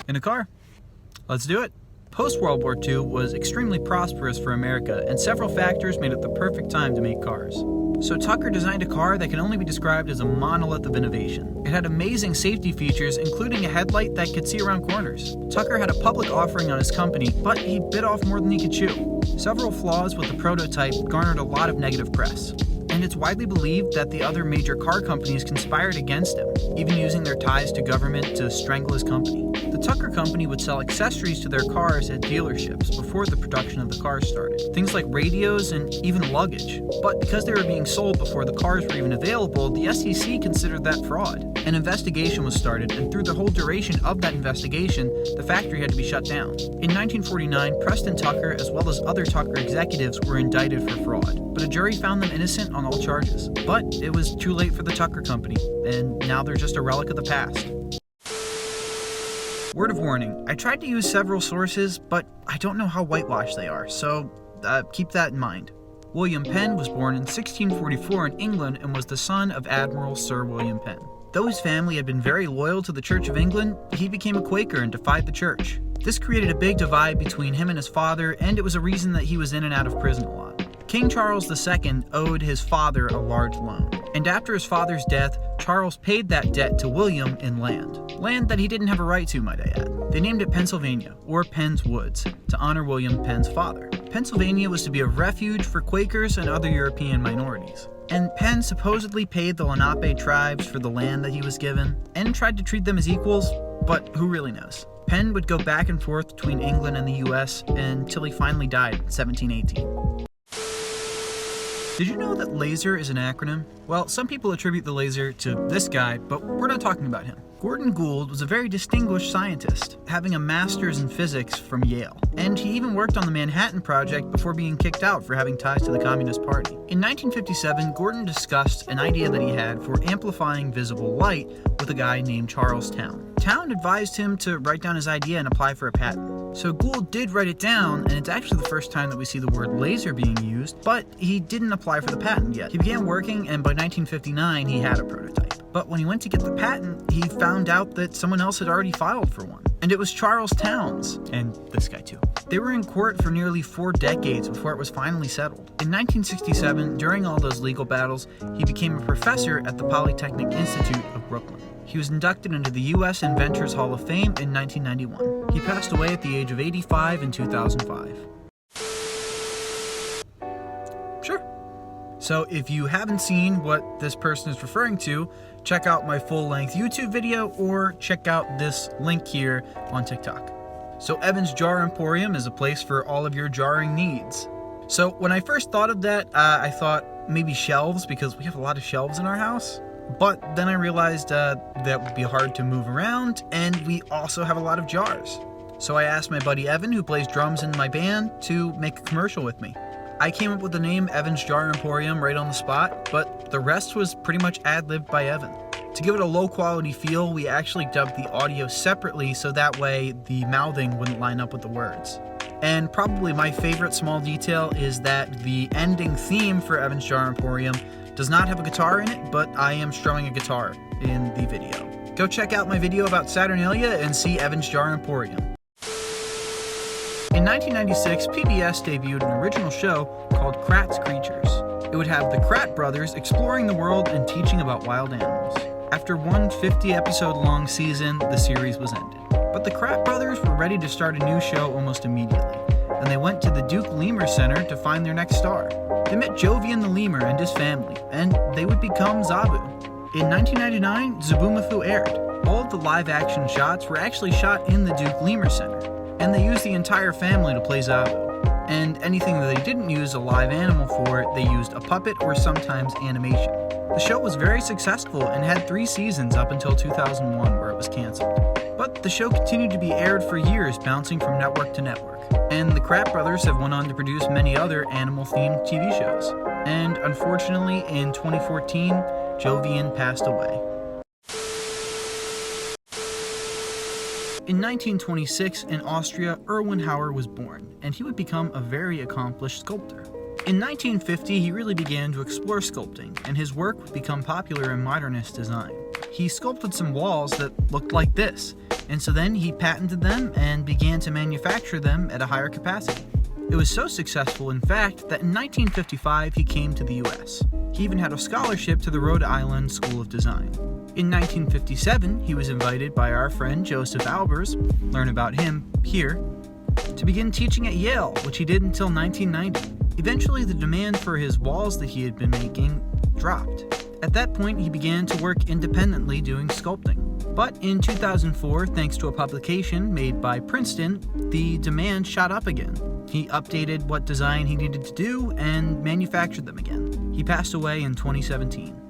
In a car. Let's do it. Post-World War II was extremely prosperous for America, and several factors made it the perfect time to make cars. So Tucker designed a car that can only be described as a monolith of innovation. It had amazing safety features, including a headlight that could see around corners. Tucker had a public offering on his company, but he bit off more than he could chew. Several flaws with the prototype garnered a lot of negative press, and it's widely believed that the other major car companies conspired against him, even using their ties to government to strangle his company. The Tucker Company would sell accessories to their cars at dealerships before the production of the cars started. Things like radios and even luggage. But because they were being sold before the cars were even available, the SEC considered that fraud. An investigation was started, and through the whole duration of that investigation, the factory had to be shut down. In 1949, Preston Tucker, as well as other Tucker executives, were indicted for fraud, but a jury found them innocent on all charges. But it was too late for the Tucker Company, and now they're just a relic of the past. Word of warning, I tried to use several sources, but I don't know how whitewashed they are, so keep that in mind. William Penn was born in 1644 in England and was the son of Admiral Sir William Penn. Though his family had been very loyal to the Church of England, he became a Quaker and defied the church. This created a big divide between him and his father, and it was a reason that he was in and out of prison a lot. King Charles II owed his father a large loan, and after his father's death, Charles paid that debt to William in land. Land that he didn't have a right to, might I add. They named it Pennsylvania, or Penn's Woods, to honor William Penn's father. Pennsylvania was to be a refuge for Quakers and other European minorities. And Penn supposedly paid the Lenape tribes for the land that he was given, and tried to treat them as equals, but who really knows? Penn would go back and forth between England and the US until he finally died in 1718. Did you know that LASER is an acronym? Well, some people attribute the laser to this guy, but we're not talking about him. Gordon Gould was a very distinguished scientist, having a master's in physics from Yale. And he even worked on the Manhattan Project before being kicked out for having ties to the Communist Party. In 1957, Gordon discussed an idea that he had for amplifying visible light with a guy named Charles Towne. Towne advised him to write down his idea and apply for a patent. So Gould did write it down, and it's actually the first time that we see the word laser being used, but he didn't apply for the patent yet. He began working, and by 1959, he had a prototype. But when he went to get the patent, he found out that someone else had already filed for one. And it was Charles Towne's, and this guy too. They were in court for nearly 4 decades before it was finally settled. In 1967, during all those legal battles, he became a professor at the Polytechnic Institute of Brooklyn. He was inducted into the U.S. Inventors Hall of Fame in 1991. He passed away at the age of 85 in 2005. Sure. So if you haven't seen what this person is referring to, check out my full-length YouTube video or check out this link here on TikTok. So Evan's Jar Emporium is a place for all of your jarring needs. So when I first thought of that, I thought maybe shelves, because we have a lot of shelves in our house. But then I realized that would be hard to move around, and we also have a lot of jars. So I asked my buddy Evan, who plays drums in my band, to make a commercial with me. I came up with the name Evan's Jar Emporium right on the spot, but the rest was pretty much ad-libbed by Evan. To give it a low-quality feel, we actually dubbed the audio separately so that way the mouthing wouldn't line up with the words. And probably my favorite small detail is that the ending theme for Evan's Jar Emporium does not have a guitar in it, but I am strumming a guitar in the video. Go check out my video about Saturnalia and see Evan's Jar Emporium. In 1996, PBS debuted an original show called Kratts Creatures. It would have the Kratt brothers exploring the world and teaching about wild animals. After one 50-episode-long season, the series was ended. But the Kratt brothers were ready to start a new show almost immediately, and they went to the Duke Lemur Center to find their next star. They met Jovian the lemur and his family, and they would become Zabu. In 1999, Zabumathu aired. All of the live-action shots were actually shot in the Duke Lemur Center, and they used the entire family to play Zabu. And anything that they didn't use a live animal for, they used a puppet or sometimes animation. The show was very successful and had 3 seasons up until 2001, where it was canceled. But the show continued to be aired for years, bouncing from network to network. And the Kratt brothers have went on to produce many other animal-themed TV shows. And unfortunately, in 2014, Jovian passed away. In 1926, in Austria, Erwin Hauer was born, and he would become a very accomplished sculptor. In 1950, he really began to explore sculpting, and his work would become popular in modernist design. he sculpted some walls that looked like this, and so then he patented them and began to manufacture them at a higher capacity. It was so successful, in fact, that in 1955 he came to the US. He even had a scholarship to the Rhode Island School of Design. In 1957, he was invited by our friend Joseph Albers, learn about him here, to begin teaching at Yale, which he did until 1990. Eventually, the demand for his walls that he had been making dropped. At that point, he began to work independently doing sculpting. But in 2004, thanks to a publication made by Princeton, the demand shot up again. He updated what design he needed to do and manufactured them again. He passed away in 2017.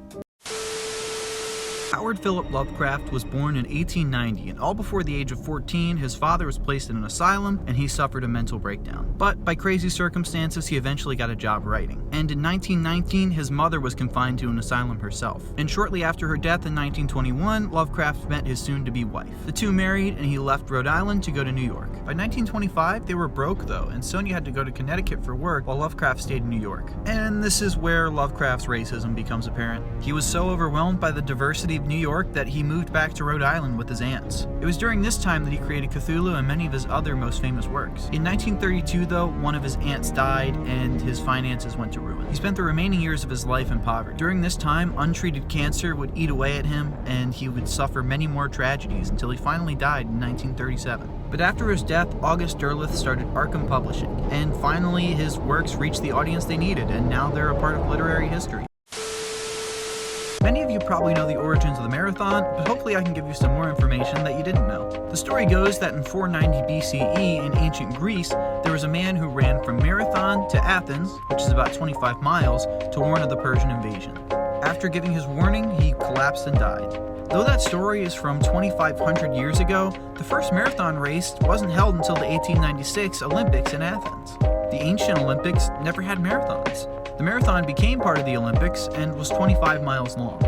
Howard Philip Lovecraft was born in 1890, and all before the age of 14, his father was placed in an asylum and he suffered a mental breakdown. But by crazy circumstances, he eventually got a job writing. And in 1919, his mother was confined to an asylum herself. And shortly after her death in 1921, Lovecraft met his soon-to-be wife. The two married, and he left Rhode Island to go to New York. By 1925, they were broke though, and Sonia had to go to Connecticut for work while Lovecraft stayed in New York. And this is where Lovecraft's racism becomes apparent. He was so overwhelmed by the diversity of New York that he moved back to Rhode Island with his aunts. It was during this time that he created Cthulhu and many of his other most famous works. In 1932 though, one of his aunts died and his finances went to ruin. He spent the remaining years of his life in poverty. During this time, untreated cancer would eat away at him and he would suffer many more tragedies until he finally died in 1937. But after his death, August Derleth started Arkham Publishing, and finally his works reached the audience they needed, and now they're a part of literary history. Many of you probably know the origins of the marathon, but hopefully I can give you some more information that you didn't know. The story goes that in 490 BCE in ancient Greece, there was a man who ran from Marathon to Athens, which is about 25 miles, to warn of the Persian invasion. After giving his warning, he collapsed and died. Though that story is from 2,500 years ago, the first marathon race wasn't held until the 1896 Olympics in Athens. The ancient Olympics never had marathons. The marathon became part of the Olympics and was 25 miles long.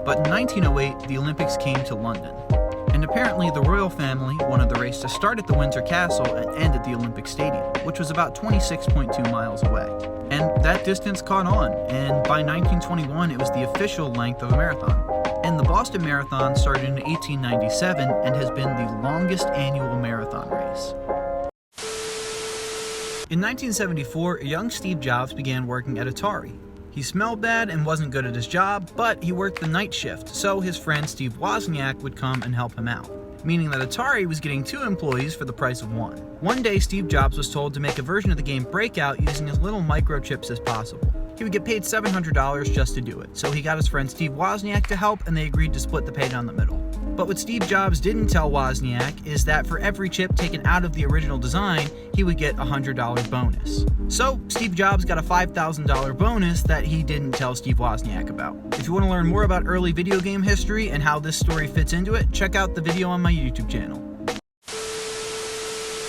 But in 1908, the Olympics came to London. And apparently the royal family wanted the race to start at the Windsor Castle and end at the Olympic Stadium, which was about 26.2 miles away. And that distance caught on, and by 1921 it was the official length of a marathon. And the Boston Marathon started in 1897 and has been the longest annual marathon race. In 1974, a young Steve Jobs began working at Atari. He smelled bad and wasn't good at his job, but he worked the night shift, so his friend Steve Wozniak would come and help him out, meaning that Atari was getting 2 employees for the price of 1. One day, Steve Jobs was told to make a version of the game Breakout using as little microchips as possible. He would get paid $700 just to do it, so he got his friend Steve Wozniak to help, and they agreed to split the pay down the middle. But what Steve Jobs didn't tell Wozniak is that for every chip taken out of the original design, he would get a $100 bonus. So Steve Jobs got a $5,000 bonus that he didn't tell Steve Wozniak about. If you want to learn more about early video game history and how this story fits into it, check out the video on my YouTube channel.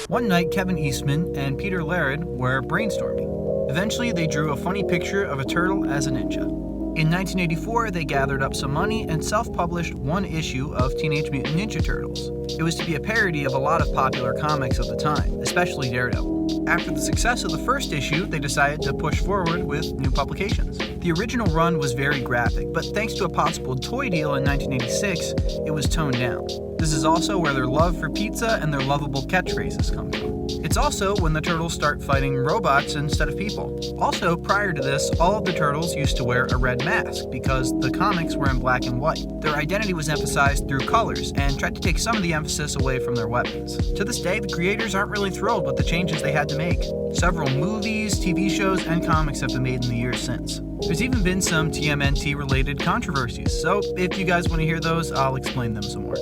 One night, Kevin Eastman and Peter Laird were brainstorming. Eventually, they drew a funny picture of a turtle as a ninja. In 1984, they gathered up some money and self-published 1 issue of Teenage Mutant Ninja Turtles. It was to be a parody of a lot of popular comics of the time, especially Daredevil. After the success of the first issue, they decided to push forward with new publications. The original run was very graphic, but thanks to a possible toy deal in 1986, it was toned down. This is also where their love for pizza and their lovable catchphrases come from. It's also when the turtles start fighting robots instead of people. Also, prior to this, all of the turtles used to wear a red mask because the comics were in black and white. Their identity was emphasized through colors and tried to take some of the emphasis away from their weapons. To this day, the creators aren't really thrilled with the changes they had to make. Several movies, TV shows, and comics have been made in the years since. There's even been some TMNT-related controversies, so if you guys want to hear those, I'll explain them some more.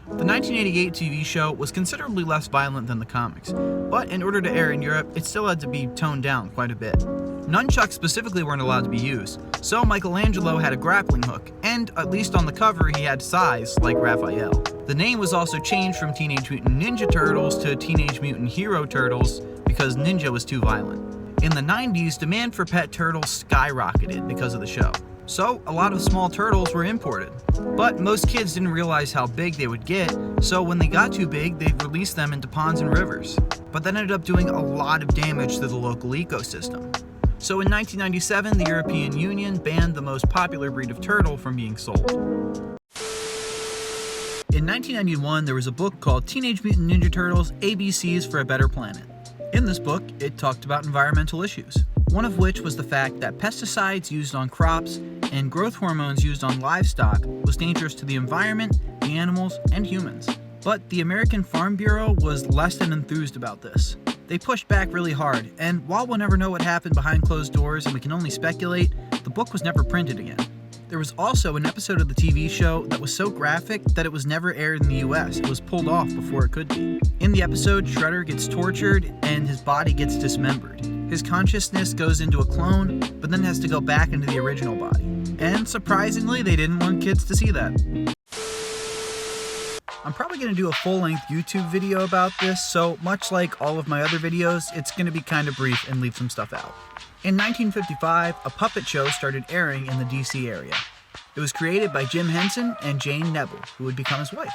The 1988 TV show was considerably less violent than the comics, but in order to air in Europe, it still had to be toned down quite a bit. Nunchucks specifically weren't allowed to be used, so Michelangelo had a grappling hook, and at least on the cover he had size like Raphael. The name was also changed from Teenage Mutant Ninja Turtles to Teenage Mutant Hero Turtles because ninja was too violent. In the 90s, demand for pet turtles skyrocketed because of the show. So, a lot of small turtles were imported. But most kids didn't realize how big they would get, so when they got too big, they'd release them into ponds and rivers. But that ended up doing a lot of damage to the local ecosystem. So in 1997, the European Union banned the most popular breed of turtle from being sold. In 1991, there was a book called Teenage Mutant Ninja Turtles: ABCs for a Better Planet. In this book, it talked about environmental issues, one of which was the fact that pesticides used on crops and growth hormones used on livestock was dangerous to the environment, the animals, and humans. But the American Farm Bureau was less than enthused about this. They pushed back really hard, and while we'll never know what happened behind closed doors and we can only speculate, the book was never printed again. There was also an episode of the TV show that was so graphic that it was never aired in the US. It was pulled off before it could be. In the episode, Shredder gets tortured and his body gets dismembered. His consciousness goes into a clone, but then has to go back into the original body. And surprisingly, they didn't want kids to see that. I'm probably going to do a full-length YouTube video about this, so much like all of my other videos, it's going to be kind of brief and leave some stuff out. In 1955, a puppet show started airing in the DC area. It was created by Jim Henson and Jane Nebel, who would become his wife.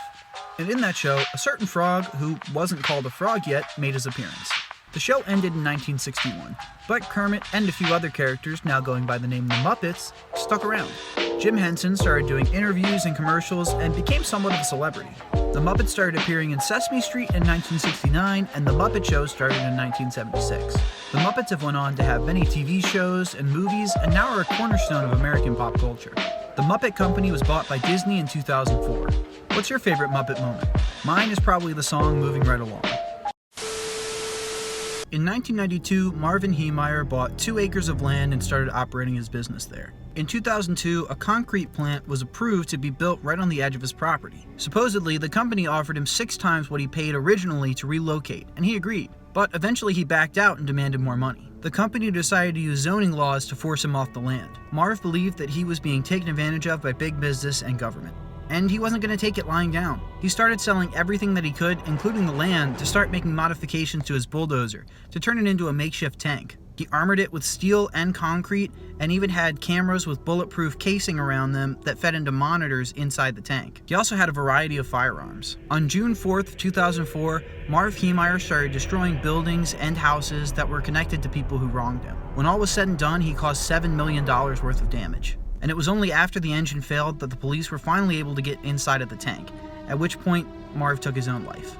And in that show, a certain frog, who wasn't called a frog yet, made his appearance. The show ended in 1961, but Kermit and a few other characters, now going by the name The Muppets, stuck around. Jim Henson started doing interviews and commercials and became somewhat of a celebrity. The Muppets started appearing in Sesame Street in 1969, and The Muppet Show started in 1976. The Muppets have went on to have many TV shows and movies, and now are a cornerstone of American pop culture. The Muppet Company was bought by Disney in 2004. What's your favorite Muppet moment? Mine is probably the song Moving Right Along. In 1992, Marvin Heemeyer bought 2 acres of land and started operating his business there. In 2002, a concrete plant was approved to be built right on the edge of his property. Supposedly, the company offered him 6 times what he paid originally to relocate, and he agreed. But eventually he backed out and demanded more money. The company decided to use zoning laws to force him off the land. Marv believed that he was being taken advantage of by big business and government. And he wasn't going to take it lying down. He started selling everything that he could, including the land, to start making modifications to his bulldozer, to turn it into a makeshift tank. He armored it with steel and concrete, and even had cameras with bulletproof casing around them that fed into monitors inside the tank. He also had a variety of firearms. On June 4th, 2004, Marv Heemeyer started destroying buildings and houses that were connected to people who wronged him. When all was said and done, he caused $7 million worth of damage. And it was only after the engine failed that the police were finally able to get inside of the tank, at which point Marv took his own life.